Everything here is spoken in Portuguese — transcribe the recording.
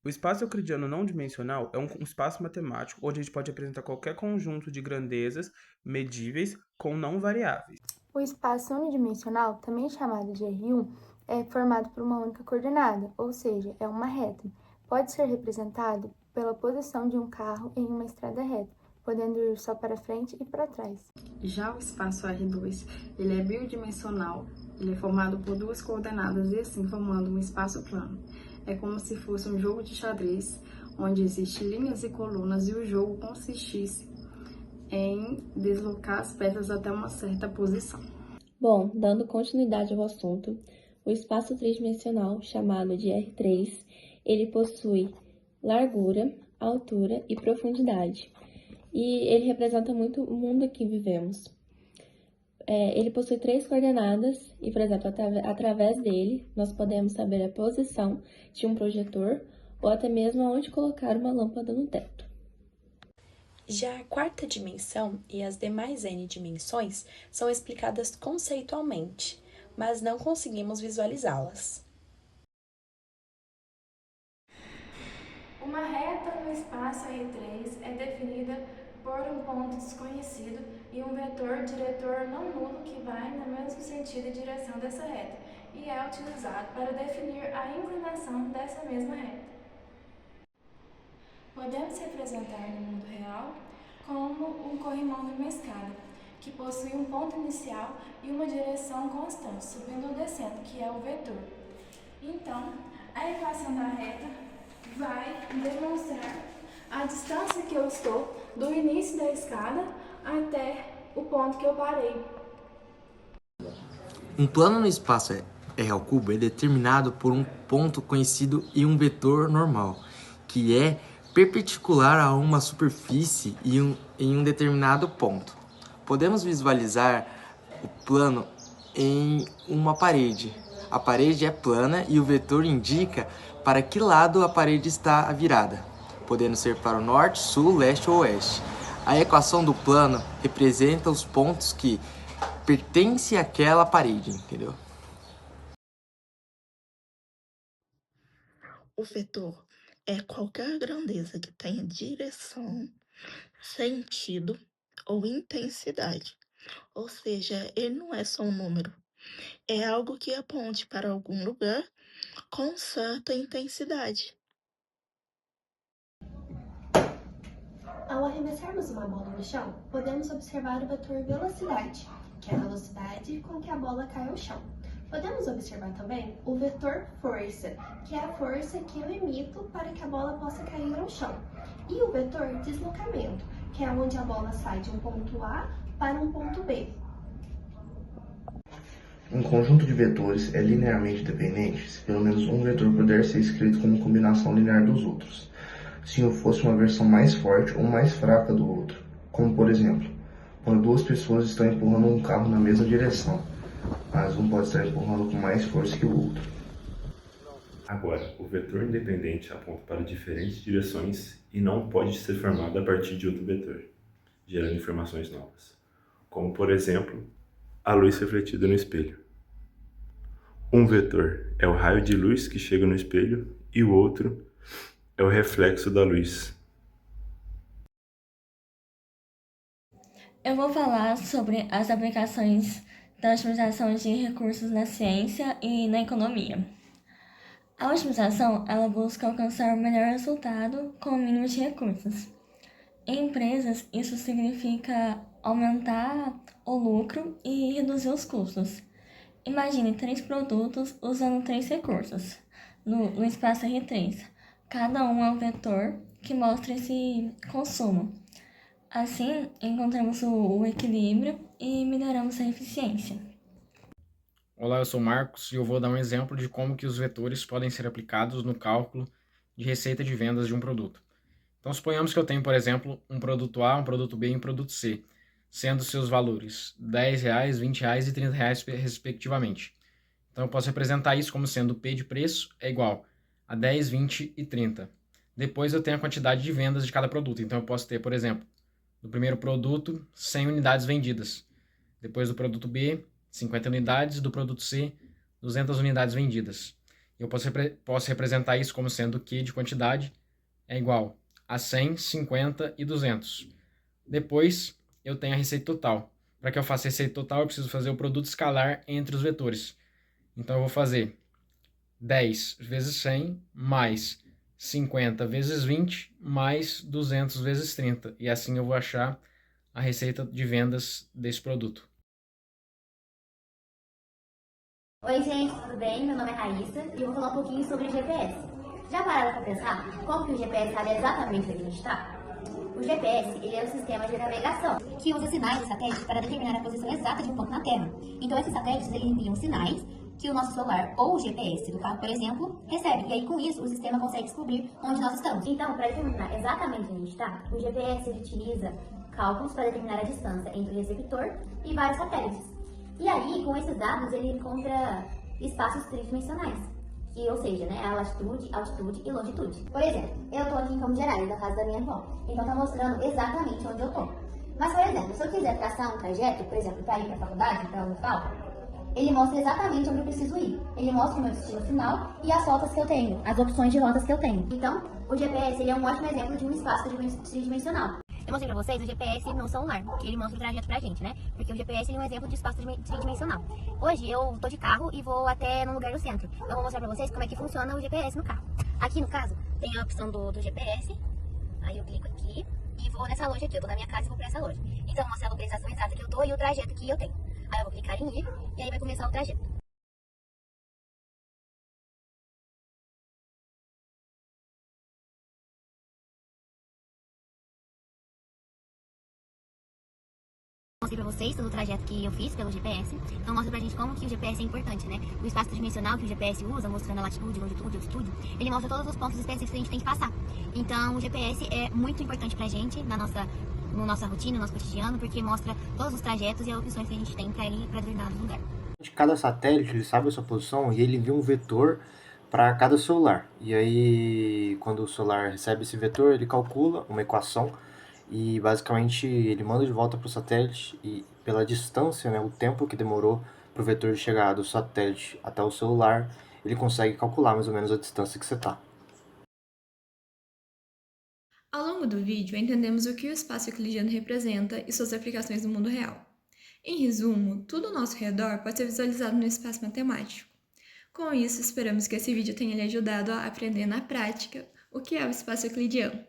O espaço euclidiano não dimensional é um espaço matemático onde a gente pode apresentar qualquer conjunto de grandezas medíveis com não variáveis. O espaço unidimensional, também chamado de R1, é formado por uma única coordenada, ou seja, é uma reta. Pode ser representado pela posição de um carro em uma estrada reta, podendo ir só para frente e para trás. Já o espaço R2, ele é bidimensional, ele é formado por duas coordenadas e assim formando um espaço plano. É como se fosse um jogo de xadrez, onde existem linhas e colunas e o jogo consistisse em deslocar as peças até uma certa posição. Bom, dando continuidade ao assunto, o espaço tridimensional, chamado de R3, ele possui largura, altura e profundidade. E ele representa muito o mundo em que vivemos. Ele possui três coordenadas e, por exemplo, através dele, nós podemos saber a posição de um projetor ou até mesmo aonde colocar uma lâmpada no teto. Já a quarta dimensão e as demais N dimensões são explicadas conceitualmente, mas não conseguimos visualizá-las. Uma reta no espaço R3 é definida por um ponto desconhecido e um vetor diretor não nulo que vai no mesmo sentido e direção dessa reta, e é utilizado para definir a inclinação dessa mesma reta. Podemos representar no mundo real como um corrimão de uma escada, que possui um ponto inicial e uma direção constante, subindo ou descendo, que é o vetor. Então, a equação da reta vai demonstrar a distância que eu estou do início da escada até o ponto que eu parei. Um plano no espaço R ao cubo é determinado por um ponto conhecido e um vetor normal, que é perpendicular a uma superfície em um determinado ponto. Podemos visualizar o plano em uma parede. A parede é plana e o vetor indica para que lado a parede está virada, podendo ser para o norte, sul, leste ou oeste. A equação do plano representa os pontos que pertencem àquela parede, entendeu? O vetor é qualquer grandeza que tenha direção, sentido ou intensidade. Ou seja, ele não é só um número, é algo que aponte para algum lugar com certa intensidade. Ao arremessarmos uma bola no chão, podemos observar o vetor velocidade, que é a velocidade com que a bola cai ao chão. Podemos observar também o vetor força, que é a força que eu emito para que a bola possa cair ao chão. E o vetor deslocamento, que é onde a bola sai de um ponto A para um ponto B. Um conjunto de vetores é linearmente dependente se pelo menos um vetor puder ser escrito como combinação linear dos outros, se um fosse uma versão mais forte ou mais fraca do outro, como por exemplo, quando duas pessoas estão empurrando um carro na mesma direção, mas um pode estar empurrando com mais força que o outro. Agora, o vetor independente aponta para diferentes direções e não pode ser formado a partir de outro vetor, gerando informações novas, como por exemplo, a luz refletida no espelho. Um vetor é o raio de luz que chega no espelho e o outro é o reflexo da luz. Eu vou falar sobre as aplicações da otimização de recursos na ciência e na economia. A otimização, ela busca alcançar o melhor resultado com o mínimo de recursos. Em empresas, isso significa aumentar o lucro e reduzir os custos. Imagine 3 produtos usando 3 recursos no espaço R3. Cada um é um vetor que mostra esse consumo. Assim, encontramos o equilíbrio e melhoramos a eficiência. Olá, eu sou o Marcos e eu vou dar um exemplo de como que os vetores podem ser aplicados no cálculo de receita de vendas de um produto. Então, suponhamos que eu tenho, por exemplo, um produto A, um produto B e um produto C, sendo seus valores R$ 10, R$ 20 e R$ 30, respectivamente. Então, eu posso representar isso como sendo o P de preço é igual a 10, 20 e 30. Depois eu tenho a quantidade de vendas de cada produto. Então, eu posso ter, por exemplo, no primeiro produto, 100 unidades vendidas. Depois do produto B, 50 unidades. Do produto C, 200 unidades vendidas. Eu posso representar isso como sendo Q de quantidade é igual a 100, 50 e 200. Depois, eu tenho a receita total. Para que eu faça a receita total, eu preciso fazer o produto escalar entre os vetores. Então, eu vou fazer 10 vezes 100 mais 50 vezes 20 mais 200 vezes 30. E assim eu vou achar a receita de vendas desse produto. Oi gente, tudo bem? Meu nome é Raíssa e eu vou falar um pouquinho sobre o GPS. Já pararam para pensar como que o GPS sabe exatamente onde a gente está? O GPS ele é um sistema de navegação que usa sinais de satélite para determinar a posição exata de um ponto na Terra. Então esses satélites eles enviam sinais que o nosso celular ou o GPS do carro, por exemplo, recebe. E aí com isso o sistema consegue descobrir onde nós estamos. Então, para determinar exatamente onde a gente está, o GPS ele utiliza cálculos para determinar a distância entre o receptor e vários satélites. E aí, com esses dados, ele encontra espaços tridimensionais, que, ou seja, né, a latitude, altitude e longitude. Por exemplo, eu estou aqui em Campos Gerais, na casa da minha avó, então está mostrando exatamente onde eu estou. Mas, por exemplo, se eu quiser traçar um trajeto, por exemplo, para ir para a faculdade, para um local, ele mostra exatamente onde eu preciso ir. Ele mostra o meu destino final e as rotas que eu tenho, as opções de rotas que eu tenho. Então, o GPS ele é um ótimo exemplo de um espaço tridimensional. Eu mostrei pra vocês o GPS no celular, que ele mostra o trajeto pra gente, né? Porque o GPS ele é um exemplo de espaço tridimensional. Hoje eu tô de carro e vou até num lugar no centro. Eu vou mostrar pra vocês como é que funciona o GPS no carro. Aqui no caso, tem a opção do GPS. Aí eu clico aqui e vou nessa loja aqui. Eu tô na minha casa e vou pra essa loja. Então mostra a localização exata que eu tô e o trajeto que eu tenho. Aí eu vou clicar em ir e aí vai começar o trajeto. Mostrei pra vocês todo o trajeto que eu fiz pelo GPS, então mostra pra gente como que o GPS é importante, né? O espaço tridimensional que o GPS usa, mostrando a latitude, longitude, altitude, ele mostra todos os pontos específicos que a gente tem que passar. Então o GPS é muito importante pra gente, na nossa rotina, no nosso cotidiano, porque mostra todos os trajetos e as opções que a gente tem pra ir pra determinado lugar. Cada satélite ele sabe a sua posição e ele envia um vetor para cada celular. E aí, quando o celular recebe esse vetor, ele calcula uma equação e basicamente ele manda de volta para o satélite e pela distância, né, o tempo que demorou para o vetor chegar do satélite até o celular, ele consegue calcular mais ou menos a distância que você está. Ao longo do vídeo, entendemos o que o espaço euclidiano representa e suas aplicações no mundo real. Em resumo, tudo ao nosso redor pode ser visualizado no espaço matemático. Com isso, esperamos que esse vídeo tenha lhe ajudado a aprender na prática o que é o espaço euclidiano.